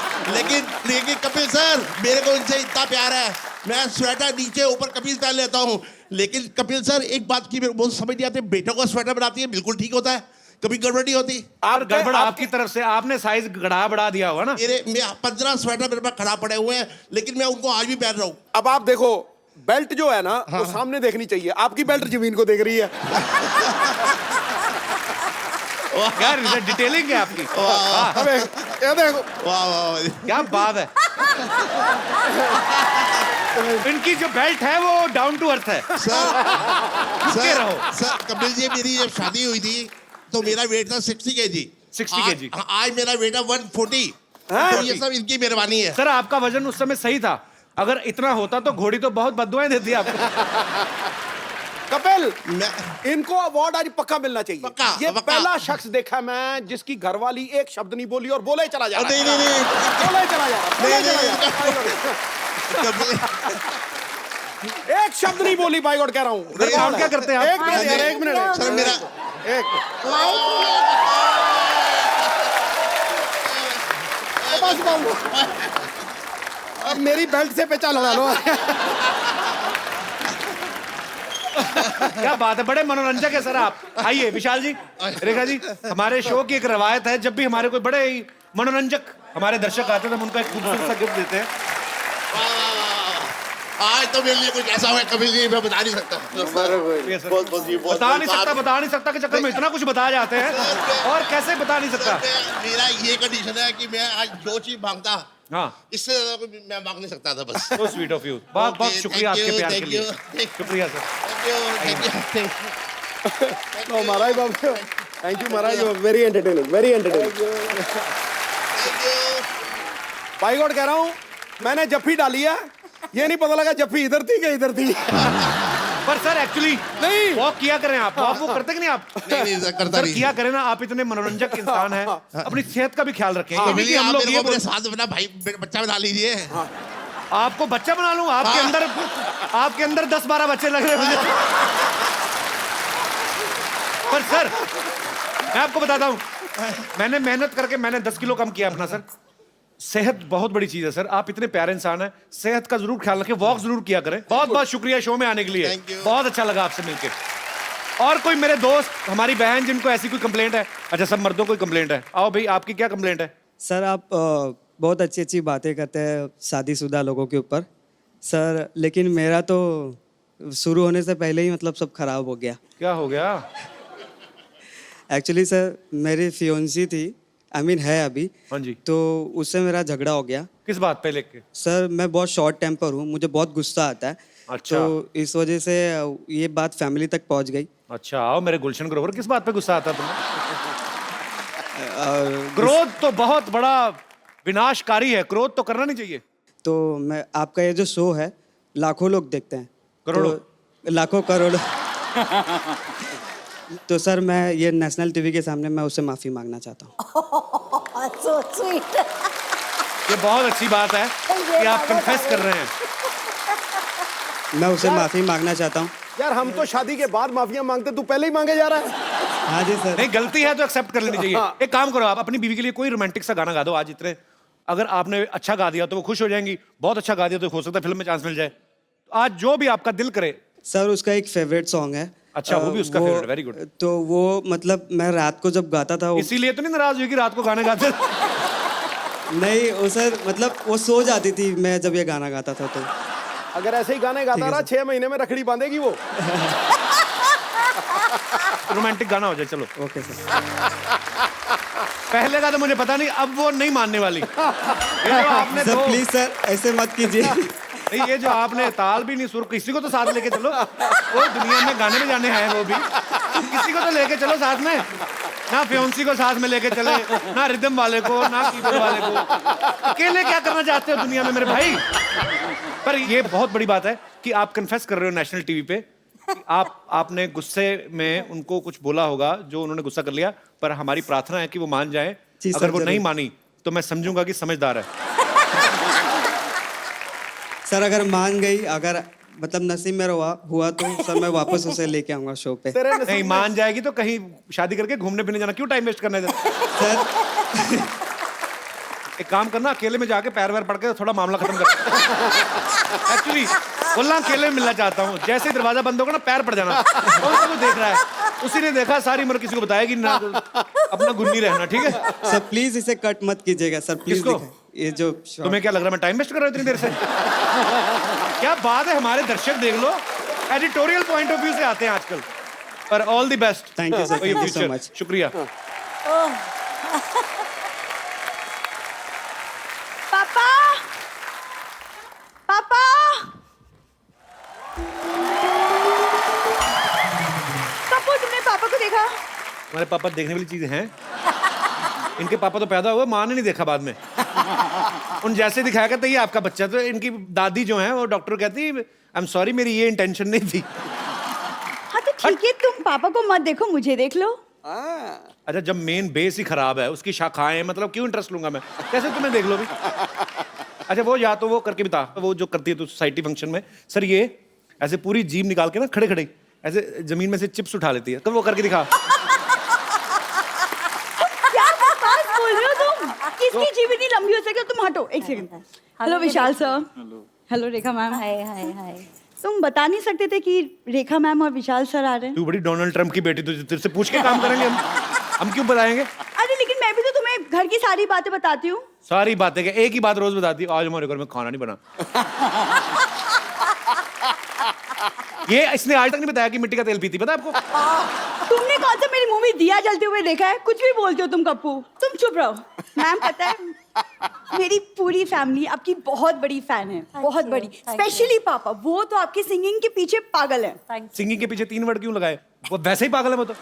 लेकिन कपिल सर, मेरे को इनसे इतना प्यार है, मैं स्वेटर नीचे ऊपर कभी पहन लेता हूँ। लेकिन कपिल सर, एक बात की मेरे को समझ नहीं आती, बेटों को स्वेटर बनाती है, बिल्कुल ठीक होता है, कभी गड़बड़ नहीं होती। आप गड़बड़ आपकी तरफ से, आपने साइज बढ़ा दिया होगा ना। मेरे 15 स्वेटर मेरे पास खड़ा पड़े हुए हैं, लेकिन मैं उनको आज भी पहन रहा हूँ। अब आप देखो, बेल्ट जो है ना, वो सामने देखनी चाहिए, आपकी बेल्ट जमीन को देख रही है। यार डिटेलिंग है आपकी। ये देखो, वाह वाह, क्या बात है। इनकी जो बेल्ट है वो डाउन टू अर्थ है। सर कपिल जी, मेरी जब शादी हुई थी तो मेरा वेट था 60 kg। 60 kg। आज मेरा वेट है 140। तो ये सब इनकी मेहरबानी है। सर आपका वजन उस समय सही था, अगर इतना होता तो घोड़ी तो बहुत बददुआएं देती आपको। कपिल, इनको अवार्ड आज पक्का मिलना चाहिए। ये पक्का। पहला शख्स देखा मैं जिसकी घरवाली एक शब्द नहीं बोली और बोले चला जा रहा है। नहीं, बोले चला जा रहा। एक शब्द नहीं बोली, बाई गॉड कह रहा हूँ। काम क्या करते हैं आप? एक मिनट सर मेरा अब मेरी बेल्ट से पेचा लगा लो। क्या बात है, बड़े मनोरंजक है सर आप। आइए विशाल जी, रेखा जी, हमारे शो की एक रवायत है, जब भी हमारे कोई बड़े ही मनोरंजक हमारे दर्शक आते हैं तो हम उनको एक खूबसूरत सा गिफ्ट देते हैं। आज तो मेरे लिए कुछ ऐसा हुआ कभी नहीं, मैं बता नहीं सकता। बता नहीं सकता के चक्कर में इतना कुछ बता जाते हैं, और कैसे बता नहीं सकता। मेरा ये कंडीशन है कि मैं आज जो चीज मांगता, हाँ, इससे ज्यादा कोई मैं मांग नहीं सकता था बस। So sweet of you। बहुत बहुत शुक्रिया आपके प्यार के लिए। शुक्रिया sir. Maharaj Babu, thank you Maharaj, very entertaining, very entertaining. भाई गॉड कह रहा हूँ, मैंने जफ्फी डाली है, ये नहीं पता लगा जफ्फी इधर थी कि इधर थी। पर सर एक्चुअली नहीं, वॉक किया करें आप। वॉक वो करते कि नहीं आप? नहीं करता सर नहीं। किया करें ना, आप इतने मनोरंजक इंसान हैं, अपनी सेहत का भी ख्याल रखें। हाँ, क्योंकि हम लोग ये अपने साथ अपना भाई बच्चा बना लीजिए। आपको बच्चा बना लूं? आपके अंदर 10-12 बच्चे लग रहे हैं मुझे। पर सर, मैं आपको बताता हूं, मैंने मेहनत करके मैंने 10 किलो कम किया अपना सर। सेहत बहुत बड़ी चीज है सर। आप इतने प्यारे इंसान हैं, सेहत का जरूर ख्याल रखें, वॉक जरूर किया करें। बहुत बहुत शुक्रिया शो में आने के लिए। Thank you. बहुत अच्छा लगा आपसे मिलके। और कोई मेरे दोस्त, हमारी बहन जिनको ऐसी कोई कंप्लेंट है? अच्छा, सब मर्दों को कंप्लेंट है। आओ भाई, आपकी क्या कंप्लेंट है? सर आप बहुत अच्छी अच्छी बातें करते हैं शादीशुदा लोगों के ऊपर सर, लेकिन मेरा तो शुरू होने से पहले ही मतलब सब खराब हो गया। क्या हो गया? एक्चुअली सर, मेरी फियोन्सी थी, है अभी। हाँ जी। तो उससे मेरा झगड़ा हो गया। किस बात पे लेके? सर मैं बहुत शॉर्ट टेम्पर हूँ, मुझे बहुत गुस्सा आता है। अच्छा। तो इस वजह से ये बात फैमिली तक पहुँच गई। अच्छा, आओ मेरे गुलशन ग्रोवर, किस बात पे गुस्सा आता है तुम्हें? क्रोध तो बहुत बड़ा विनाशकारी है, क्रोध तो करना नहीं चाहिए। तो मैं आपका ये जो शो है लाखों लोग देखते हैं, करोड़ों? तो लाखों करोड़ों तो सर मैं ये नेशनल टीवी के सामने मैं उससे माफी मांगना चाहता हूँ। So sweet. ये बहुत अच्छी बात है कि आप कन्फेस कर रहे हैं। मैं उसे माफी मांगना चाहता हूँ। यार हम तो शादी के बाद माफिया मांगते, तू पहले ही मांगे जा रहा है। हाँ जी सर। नहीं, गलती है तो एक्सेप्ट कर लेनी चाहिए। एक काम करो, आप अपनी बीवी के लिए कोई रोमांटिक सा गाना गा दो आज। इतने अगर आपने अच्छा गा दिया तो वो खुश हो जाएंगी, बहुत अच्छा गा दिया तो हो सकता है फिल्म में चांस मिल जाए। आज जो भी आपका दिल करे। सर उसका एक फेवरेट सॉन्ग है। अच्छा, वो भी उसका फेवरेट, वेरी गुड। तो वो मतलब मैं रात को जब गाता था इसीलिए तो नहीं नाराज हुई कि रात को गाने गाते? नहीं वो सर मतलब वो सो जाती थी मैं जब ये गाना गाता था। तो अगर ऐसे ही गाने गाता रहा 6 महीने में रखड़ी बांधेगी वो। रोमांटिक गाना हो जाए, चलो। Okay sir. पहले का तो मुझे पता नहीं, अब वो नहीं मानने वाली। ये जो आपने सर प्लीज सर ऐसे मत कीजिए। नहीं, ये जो आपने ताल भी नहीं, सुर, किसी को तो साथ लेके चलो। वो दुनिया में गाने में जाने हैं वो भी, किसी को तो लेके चलो साथ में। ना फियोन्सी को साथ में लेके चले, ना रिदम वाले को, ना कीबोर्ड वाले को। अकेले क्या करना चाहते हो दुनिया में मेरे भाई? पर ये बहुत बड़ी बात है कि आप कन्फेस कर रहे हो नेशनल टीवी पे कि आपने गुस्से में उनको कुछ बोला होगा जो उन्होंने गुस्सा कर लिया। पर हमारी प्रार्थना है कि वो मान जाए। जी सर, अगर वो जरूर। नहीं मानी तो मैं समझूंगा कि समझदार है। सर अगर मान गई, अगर मतलब नसीब में हुआ तो सर मैं वापस उसे लेके आऊंगा शो पे। नहीं मान जाएगी तो कहीं शादी करके घूमने फिरने जाना, क्यों टाइम वेस्ट करना है? सर एक काम करना, अकेले में जाके पैर वैर पड़ के थोड़ा मामला खत्म कर। एक्चुअली बोलना अकेले में मिलना चाहता हूँ। जैसे ही दरवाजा बंद होगा ना, पैर पड़ जाना। कौन सा को देख रहा है? उसी ने देखा, सारी उम्र किसी को बताएगी ना, अपना गुन्नी रहना, ठीक है? सर प्लीज इसे कट मत कीजिएगा सर, प्लीज। किसको? ये जो तुम्हें क्या लग रहा है मैं टाइम वेस्ट कर रहा हूँ इतनी देर से? क्या बात है, हमारे दर्शक देख लो, एडिटोरियल पॉइंट ऑफ व्यू से आते हैं आजकल। पर all the best. Thank you sir, thank you so much. शुक्रिया। पापा, पापा, कपूर, तुमने पापा को देखा? हमारे पापा देखने वाली चीज हैं। इनके पापा तो पैदा हुए, माँ ने नहीं देखा बाद में। उन जैसे दिखाया करता ये आपका बच्चा। तो इनकी दादी जो है वो डॉक्टर कहती आई एम सॉरी, मेरी ये इंटेंशन नहीं थी। हाँ तो ठीक है, तुम पापा को मत देखो, मुझे देख लो। अच्छा, जब मेन बेस ही खराब है, उसकी शाखाएं, मतलब क्यों इंटरेस्ट लूंगा मैं? कैसे तुम्हें देख लो भी? अच्छा, वो या तो वो करके बता, वो जो करती है तो सोसाइटी फंक्शन में, सर ये ऐसे पूरी जीभ निकाल के ना खड़े खड़े ऐसे जमीन में से चिप्स उठा लेती है, तो वो करके दिखा। क्या बकवास बोल रहे हो तुम? किसकी जीभ इतनी लंबी हो सके? तुम हटो एक सेकंड। हेलो विशाल सर। हेलो रेखा मैम। हाय हाय हाय। तुम बता नहीं सकते थे कि रेखा मैम और विशाल सर आ रहे हैं? तू बड़ी डोनाल्ड ट्रम्प की बेटी, तो तेरे से पूछ के काम करेंगे हम क्यों बताएंगे? अरे लेकिन मैं भी तो तुम्हें घर की सारी बातें बताती हूँ। सारी बातें क्या, एक ही बात रोज बताती है, आज हमारे घर में खाना नहीं बना। ये इसने आज तक नहीं बताया कि मिट्टी का तेल पीती, पता है आपको? तुमने कौन सा मेरी मुंह में दिया जलते हुए देखा है? कुछ भी बोलते हो तुम कप्पू। तुम चुप रहो। मैम पता है मेरी पूरी फैमिली आपकी बहुत बड़ी फैन है, बहुत बड़ी। स्पेशली पापा, वो तो आपकी सिंगिंग के पीछे पागल है। सिंगिंग के पीछे 3 वर्ड क्यों लगाए? वो वैसे ही पागल है वो तो।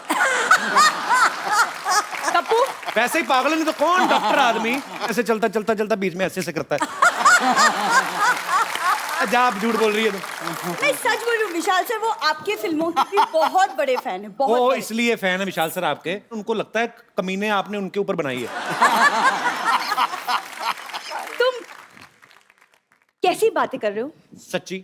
कप्पू वैसे ही पागल है, नहीं तो कौन डॉक्टर आदमी ऐसे चलता चलता चलता बीच में ऐसे करता है। जा, आप झूठ बोल रही है तुम। मैं सच बोल रही हूँ विशाल सर, वो आपकी फिल्मों के बहुत बड़े फैन है, बहुत वो बड़े। इसलिए फैन है विशाल सर आपके, उनको लगता है कमीने आपने उनके ऊपर बनाई है। कैसी बातें कर रहे हो? सच्ची।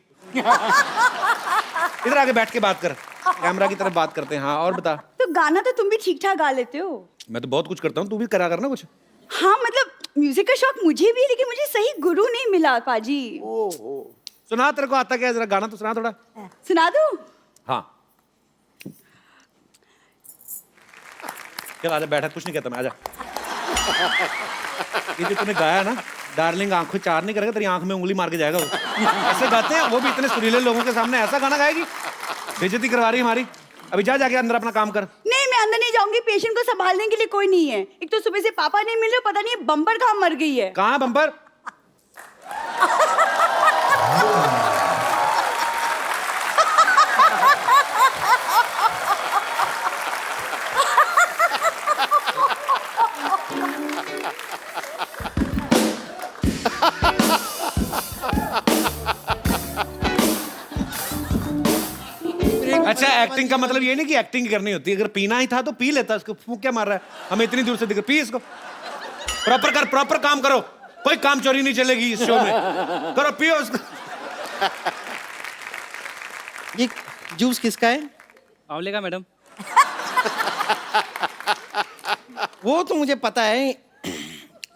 इधर आके बैठ के बात कर, कैमरा की तरफ बात करते हैं। हाँ और बता। तो गाना तो तुम भी ठीक ठाक गा लेते हो। मैं तो बहुत कुछ करता हूँ, तू भी करा करना कुछ। हाँ मतलब म्यूजिक का शौक मुझे भी है, लेकिन मुझे सही गुरु नहीं मिला पाजी। सुना, तेरे को आता क्या जरा गाना तो सुना थोड़ा। सुना दूं? हाँ चल आजा, बैठा, कुछ नहीं कहता मैं, आजा। ये जो तूने गाया ना, डार्लिंग आंखों चार नहीं करेगा, तेरी आंख में उंगली मार के जाएगा वो। ऐसे गाते हैं वो भी इतने सुरीले लोगों के सामने, ऐसा गाना गाएगी? बेइज्जती करवा रही है हमारी। अभी जा जाके अंदर अपना काम कर। नहीं मैं अंदर नहीं जाऊंगी, पेशेंट को संभालने के लिए कोई नहीं है। एक तो सुबह से पापा नहीं मिल रहे, पता नहीं बम्पर कहाँ मर गई है। कहाँ बम्पर? अच्छा एक्टिंग का मतलब ये नहीं कि एक्टिंग करनी होती है, अगर पीना ही था तो पी लेता, इसको फूंक क्या मार रहा है? हमें इतनी दूर से दिख, पी इसको। प्रॉपर कर, प्रॉपर काम करो, कोई काम चोरी नहीं चलेगी इस शो में। करो, पियो उसको। ये जूस किसका है? आंवले का मैडम। वो तो मुझे पता है,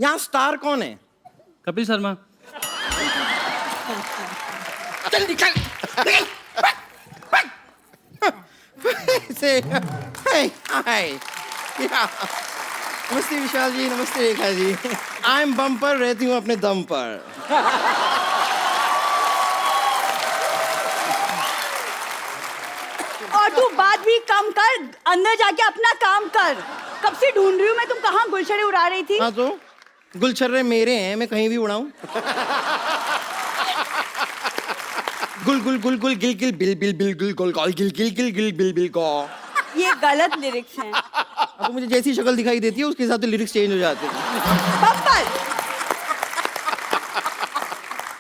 यहाँ स्टार कौन है? कपिल शर्मा। चल निकल, निकल। से हाय हाय, नमस्ते विशाल जी, नमस्ते Rekha ji. I am bumper, रहती हूँ अपने दम पर। और तू बात भी कम कर, अंदर जाके अपना काम कर। कब से ढूंढ रही हूँ मैं, तुम कहाँ गुलछड़े उड़ा रही थी? हाँ तो गुलछर्रे मेरे हैं, मैं कहीं भी उड़ाऊं। Gul Gul Gul Gul Gill Gill bill bill bill Gul Gul Gul Gill Gill Gill Gill bill bill गो। ये गलत लिरिक्स हैं। अब मुझे जैसी शक्ल दिखाई देती है उसके हिसाब से लिरिक्स चेंज हो जाते हैं। बम्पर।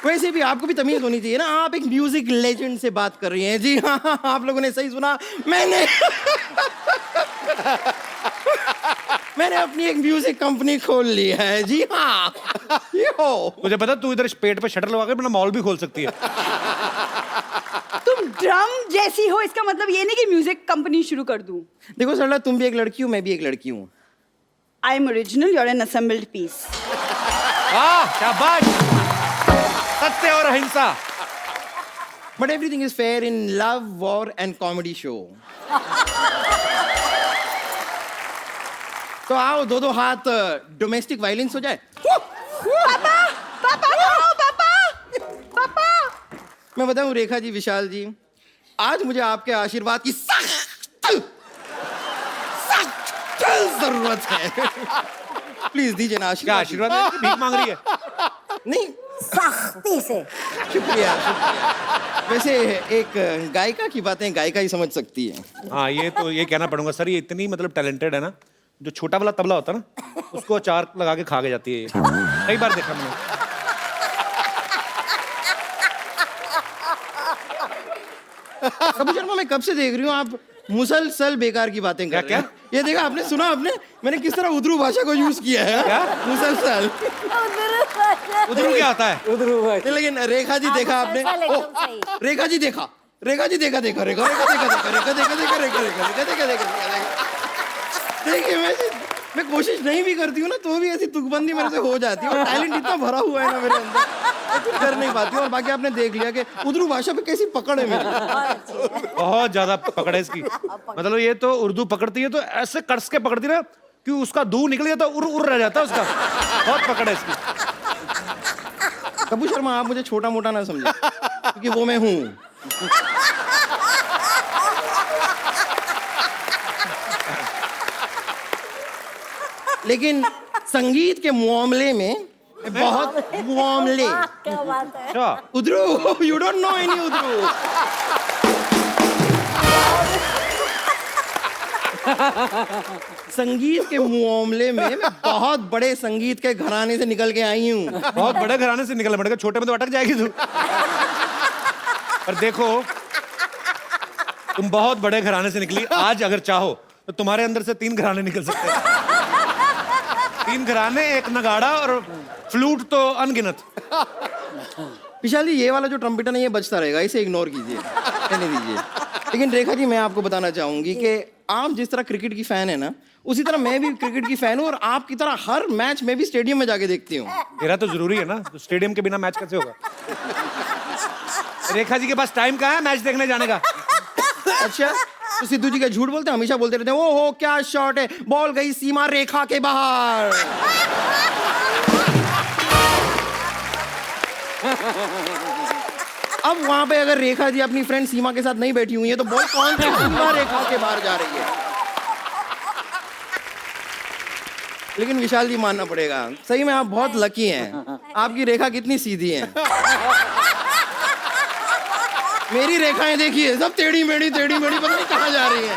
वैसे भी आपको भी तमीज होनी चाहिए ना, आप एक म्यूजिक लेजेंड से बात कर रही हैं। जी हाँ, आप लोगों ने सही सुना, मैंने अपनी एक म्यूजिक कंपनी खोल ली है। जी हाँ, यो। मुझे पता तू इधर पेट पे शटर लगा के अपना मॉल भी खोल सकती है। तुम ड्रम जैसी हो, इसका मतलब ये नहीं कि म्यूजिक कंपनी शुरू कर दूं। देखो सरला, तुम भी एक लड़की हो, मैं भी एक लड़की हूँ। I am original, you are an assembled piece. शाबाश, सत्य और अहिंसा। But everything is fair in love, war and comedy show. तो आओ दो हाथ डोमेस्टिक वायलेंस हो जाए। पापा, पापा, पापा, पापा। मैं बताऊं रेखा जी, विशाल जी, आज मुझे आपके आशीर्वाद की सख्त जरूरत है। प्लीज दीजिए ना आशीर्वाद। आशीर्वाद भीख मांग रही है? नहीं, सख्ती से। शुक्रिया, शुक्रिया। वैसे एक गायिका की बातें गायिका ही समझ सकती है। हाँ ये तो ये कहना पड़ूंगा सर, ये इतनी मतलब टैलेंटेड है ना, जो छोटा वाला तबला होता है ना, उसको अचार लगा के खा के जाती है। कई बार देखा मैंने। कपिल शर्मा, मैं कब से देख रही हूँ आप मुसलसल बेकार की बातें कर रहे हैं। ये देखा आपने, सुना आपने मैंने किस तरह उद्रू भाषा को यूज किया है? क्या मुसलसल? उधरू क्या आता है? लेकिन रेखा जी देखा आपने? रेखा जी देखा, रेखा जी देखा, देखा रेखा, रेखा देखा, देखा रेखा, देखा देखा, रेखा रेखा, रेखा देखा, देखा देखिए, मैं कोशिश नहीं भी करती हूँ ना, तो भी ऐसी तुकबंदी मेरे से हो जाती है। और टैलेंट इतना भरा हुआ है ना मेरे अंदर, मैं कुछ कर नहीं पाती हूँ। और बाकी आपने देख लिया कि उर्दू भाषा पे कैसी पकड़ है मेरी। बहुत ज्यादा पकड़ है इसकी। मतलब ये तो उर्दू पकड़ती है तो ऐसे कस के पकड़ती ना कि उसका दू निकल जाता, उर उर रह जाता उसका। बहुत पकड़ है इसकी। कपिल शर्मा, आप मुझे छोटा मोटा ना समझे, क्योंकि वो मैं हूँ। लेकिन संगीत के मामले में बहुत मामले। क्या बात है? उधरू, यू डोंट नो एनी उधरू। संगीत के मामले में मैं बहुत बड़े संगीत के घराने से निकल के आई हूँ। बहुत बड़े घराने से निकल पड़ेगा, छोटे में तो अटक जाएगी तू। पर देखो, तुम बहुत बड़े घराने से निकली। आज अगर चाहो तो तुम्हारे अंदर से 3 घराने निकल सकते हैं। 3 घराने, एक नगाड़ा और फ्लूट तो अनगिनत। विशाल जी, ये वाला जो ट्रम्पेटन है ये बजता रहेगा, इसे इग्नोर कीजिए, रहने दीजिए। लेकिन रेखा जी, मैं आपको बताना चाहूंगी कि आप जिस तरह क्रिकेट की फैन है ना, उसी तरह मैं भी क्रिकेट की फैन हूँ, और आपकी तरह हर मैच में भी स्टेडियम में जाके देखती हूँ। तेरा तो जरूरी है ना, तो स्टेडियम के बिना मैच कैसे होगा? रेखा जी के पास टाइम कहाँ है मैच देखने जाने का? अच्छा, तो सिद्धू जी का झूठ बोलते हैं, हमेशा बोलते रहते हैं, ओ हो क्या शॉट है, बॉल गई सीमा रेखा के बाहर। अब वहां पे अगर रेखा जी अपनी फ्रेंड सीमा के साथ नहीं बैठी हुई है, तो बॉल कौन सी सीमा रेखा के बाहर जा रही है? लेकिन विशाल जी, मानना पड़ेगा, सही में आप बहुत लकी हैं। आपकी रेखा कितनी सीधी है। मेरी रेखाएं देखिए, सब टेढ़ी मेढ़ी पता नहीं कहाँ जा रही है।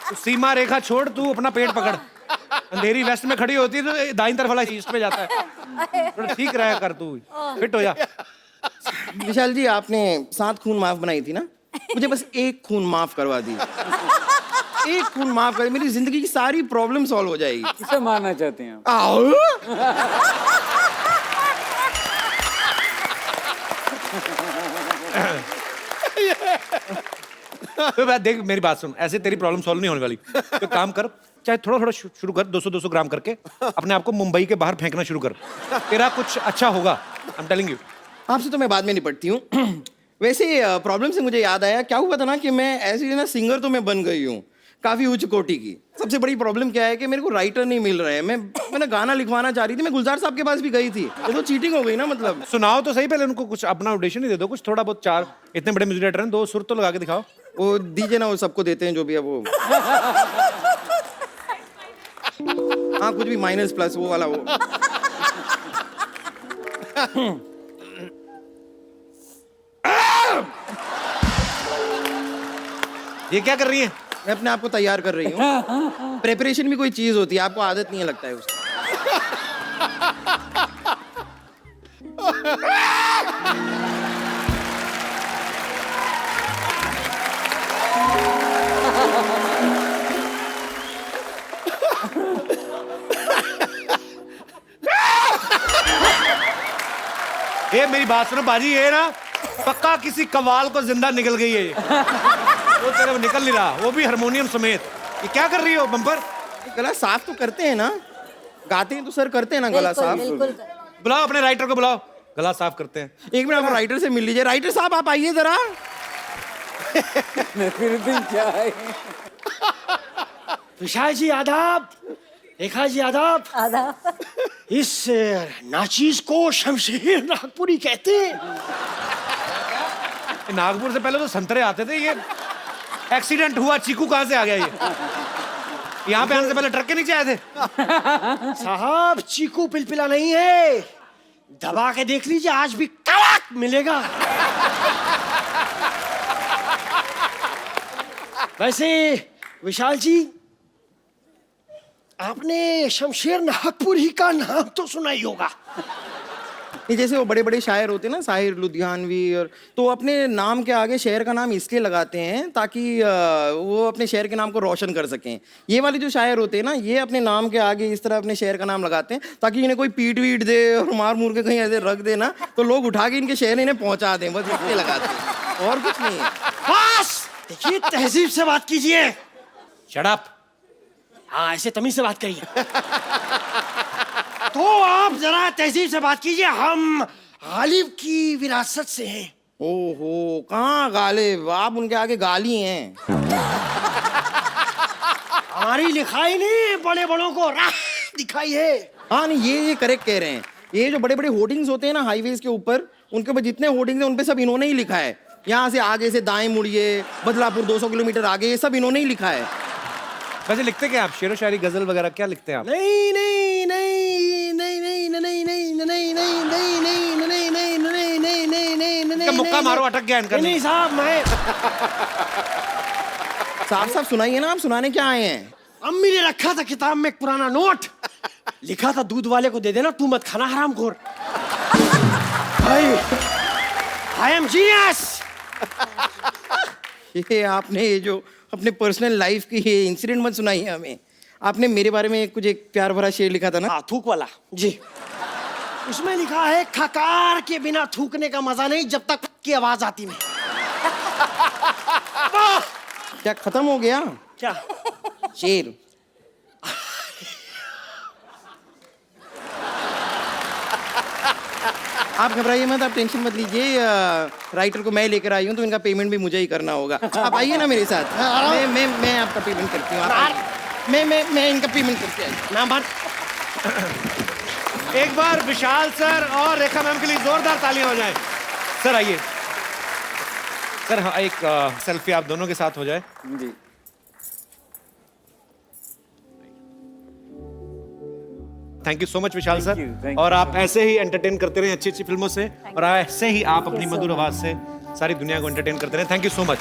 तो सीमा रेखा छोड़, तू अपना पेट पकड़। अंधेरी वेस्ट में खड़ी होती है तो दाईं तरफ वाला ईस्ट पे जाता है। थोड़ा ठीक रहा कर, तू फिट हो जा। विशाल जी, आपने 7 खून माफ बनाई थी ना, मुझे बस 1 खून माफ करवा दी। 1 खून माफ कर, मेरी जिंदगी की सारी प्रॉब्लम सॉल्व हो जाएगी। किसे मारना चाहते हैं आप? आओ। तो मैं देख, मेरी बात सुन, ऐसे तेरी प्रॉब्लम सॉल्व नहीं होने वाली। तो काम कर, चाहे थोड़ा थोड़ा शुरू कर, 200-200 ग्राम करके अपने आप को मुंबई के बाहर फेंकना शुरू कर। तेरा कुछ अच्छा होगा, आई एम टेलिंग यू। आपसे तो मैं बाद में निपटती हूँ। वैसे प्रॉब्लम से मुझे याद आया, क्या हुआ था ना कि मैं ऐसी ना सिंगर तो मैं बन गई हूँ, काफी उच्च कोटि की। सबसे बड़ी प्रॉब्लम क्या है कि मेरे को राइटर नहीं मिल रहे हैं। मैंने गाना लिखवाना चाह रही थी, मैं गुलजार साहब के पास भी गई थी, ये तो चीटिंग हो गई ना। मतलब सुनाओ तो सही, पहले उनको कुछ अपना ऑडिशन ही दे दो, कुछ थोड़ा बहुत। 4 इतने बड़े म्यूजिक डायरेक्टर हैं, 2 सुर तो लगा के दिखाओ। वो दीजिए ना, वो सबको देते हैं जो भी है वो। हाँ, कुछ भी माइनस प्लस वो वाला वो। ये क्या कर रही है? मैं अपने आप को तैयार कर रही हूँ। प्रेपरेशन भी कोई चीज होती है, आपको आदत नहीं है लगता है उसकी। ये मेरी बात सुनो बाजी, ये ना पक्का किसी कवाल को जिंदा निकल गई है ये। वो तेरे निकल नहीं रहा, वो भी हारमोनियम समेत। ये क्या कर रही हो बम्पर? गला साफ तो करते हैं ना, गाते हैं तो सर करते हैं ना गला साफ। बुलाओ अपने राइटर को, बुलाओ, गला साफ करते हैं। एक मिनट, आप राइटर से मिल लीजिए। राइटर साहब, आप आइए जरा। फिर दिन क्या है? विशाल जी आदाब, रेखा जी आदाब। आदाब। इस नाचीज को शमशेर नागपुरी कहते हैं। नागपुर से पहले तो संतरे आते थे। ये एक्सीडेंट हुआ, चीकू कहाँ से आ गया ये? यहाँ पे आने से पहले ट्रक के नीचे आए थे। साहब, चीकू पिलपिला नहीं है, दबा के देख लीजिए, आज भी कड़क मिलेगा। वैसे विशाल जी, आपने शमशेर नागपुरी का नाम तो सुना ही होगा। ये जैसे वो बड़े बड़े शायर होते हैं ना, साहिर लुधियानवी, और तो अपने नाम के आगे शहर का नाम इसलिए लगाते हैं ताकि वो अपने शहर के नाम को रोशन कर सकें। ये वाले जो शायर होते हैं ना, ये अपने नाम के आगे इस तरह अपने शहर का नाम लगाते हैं ताकि इन्हें कोई पीट वीट दे और मार मूर के कहीं ऐसे रख दे ना, तो लोग उठा के इनके शहर इन्हें पहुंचा दें, बस इसलिए लगाते हैं, और कुछ नहीं है। बस देखिए, तहजीब से बात कीजिए। Shut up. हाँ, ऐसे तमीज से बात करिए। तो आप जरा तहजीब से बात कीजिए, हम गालिब की विरासत से हैं। ओहो, कहाँ गालिब, आप उनके आगे गाली हैं। हमारी लिखाई नहीं, बड़े बड़ों को राह दिखाई है। हाँ नहीं, ये करेक्ट कह रहे हैं। ये जो बड़े बड़े होर्डिंग्स होते हैं ना हाईवेज के ऊपर, उनके ऊपर जितने होर्डिंग्स हैं उन पे सब इन्होंने ही लिखा है। यहाँ से आगे से दाएं मुड़िए, बदलापुर 200 किलोमीटर आगे, ये सब इन्होंने ही लिखा है। वैसे लिखते क्या आप? शेरो शायरी, गजल वगैरह क्या लिखते हैं आप? नहीं नहीं नहीं नहीं नहीं नहीं नहीं नहीं नहीं नहीं नहीं नहीं नहीं नहीं नहीं नहीं नहीं नहीं इनका मुक्का मारो, अटक गया इनका। नहीं साहब, मैं साफ सुनाइए ना, आप सुनाने क्या आए हैं? अम्मी ने रखा था किताब में एक पुराना नोट, लिखा था दूध वाले को दे देना, तू मत खाना हरामखोर। I am genius. ये आपने ये जो अपने पर्सनल लाइफ की ये इंसिडेंट मत सुनाइए हमें। आपने मेरे बारे में कुछ एक प्यार भरा शेर लिखा था ना? हाँ, थूक वाला जी। उसमें लिखा है खकार के बिना थूकने का मजा नहीं जब तक की आवाज आती नहीं। क्या खत्म हो गया? क्या? शेर। आप घबराइए मत, आप टेंशन मत लीजिए। राइटर को मैं लेकर आई हूँ तो इनका पेमेंट भी मुझे ही करना होगा। आप आइए ना मेरे साथ। मैं आपका पेमेंट करती हूँ। मैं इनका पेमेंट करती हूँ। एक बार विशाल सर और रेखा मैम के लिए जोरदार तालियां हो जाएं। सर आइए सर, हाँ, एक सेल्फी आप दोनों के साथ हो जाए। जी। Thank you so much Vishal Thank you, sir. thank और you आप so much. ऐसे ही एंटरटेन करते रहे अच्छी अच्छी फिल्मों से, और ऐसे ही आप अपनी मधुर आवाज से सारी दुनिया को एंटरटेन करते रहे। Thank you so much.